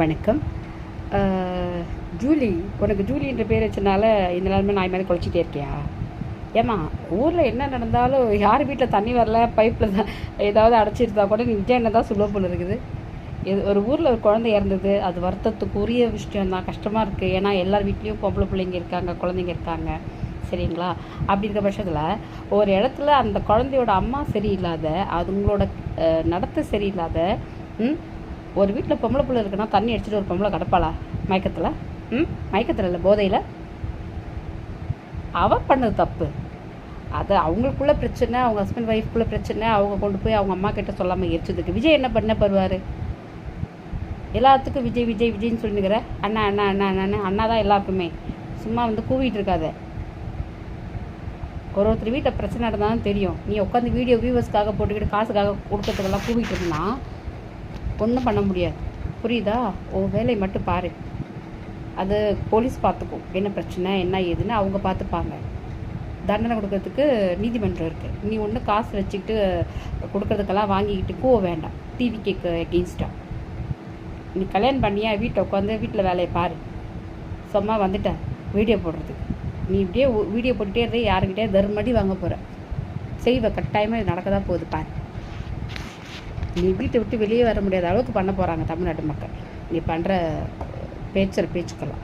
வணக்கம். அ ஜூலி, உனக்கு ஜூலின்ற பேர் வச்சனால இந்த நிலமை நாய் மேலே குலைச்சிட்டே இருக்கியா? ஏம்மா, ஊரில் என்ன நடந்தாலும் யார் வீட்டில் தண்ணி வரல, பைப்பில் தான் ஏதாவது அடைச்சிருந்தா கூட நீ விஜய் என்ன தான் சொல்ல போல இருக்குது. ஒரு ஊரில் ஒரு குழந்தை இறந்தது, அது வருத்தத்துக்குரிய விஷயம்தான், கஷ்டமாக இருக்குது. ஏன்னா எல்லார் வீட்லேயும் பொம்பளை பிள்ளைங்க இருக்காங்க, குழந்தைங்க இருக்காங்க, சரிங்களா? அப்படி இருக்க பட்சத்தில் ஒரு இடத்துல அந்த குழந்தையோட அம்மா சரியில்லாத, அதுங்களோட நடத்தை சரியில்லாத, ஒரு வீட்டில் பொம்பளை பிள்ளை இருக்குன்னா தண்ணி அடிச்சுட்டு ஒரு பொம்பளை கிடப்பாளா மயக்கத்தில்? மயக்கத்தில் இல்லை, போதையில். அவள் பண்ணது தப்பு. அது அவங்களுக்குள்ள பிரச்சனை, அவங்க ஹஸ்பண்ட் ஒய்ஃப்குள்ளே பிரச்சனை. அவங்க கொண்டு போய் அவங்க அம்மா கிட்ட சொல்லாமல் எரிச்சதுக்கு விஜய் என்ன பண்ண பருவார்? எல்லாத்துக்கும் விஜய் விஜய் விஜய்ன்னு சொல்லினுக்கிற. அண்ணா அண்ணா அண்ணா அண்ணா அண்ணா தான் எல்லாருக்குமே. சும்மா வந்து கூவிட்டு இருக்காத. ஒருத்தர் வீட்டில் பிரச்சனை நடந்தாலும் தெரியும். நீ உட்காந்து வீடியோ வியூவர்ஸ்க்காக போட்டுக்கிட்டு காசுக்காக கொடுக்கறதுக்கெல்லாம் கூவிட்டு இருந்தா ஒன்றும் பண்ண முடியாது. புரியுதா? உன் வேலையை மட்டும் பாரு. அது போலீஸ் பார்த்துக்கும், என்ன பிரச்சனை என்ன ஏதுன்னு அவங்க பார்த்துப்பாங்க. தண்டனை கொடுக்கறதுக்கு நீதிமன்றம் இருக்குது. நீ ஒன்று காசு வச்சுக்கிட்டு கொடுக்கறதுக்கெல்லாம் வாங்கிக்கிட்டு போக வேண்டாம். டிவிக்கு எகெயின்ஸ்டாக நீ கல்யாணம் பண்ணியா வீட்டை உட்காந்து வீட்டில் வேலையை பாரு. சும்மா வந்துட்டேன் வீடியோ போடுறதுக்கு. நீ இப்படியே வீடியோ போட்டுகிட்டே இருந்தே யாருக்கிட்டே தர்மடி வாங்க போகிற. செய்வ கட்டாயமாக இது நடக்க தான் போகுது பாரு. நீ வீட்டை விட்டு வெளியே வர முடியாத அளவுக்கு பண்ண போகிறாங்க தமிழ்நாட்டு மக்கள், நீ பண்ணுற பேச்சுக்கெல்லாம்.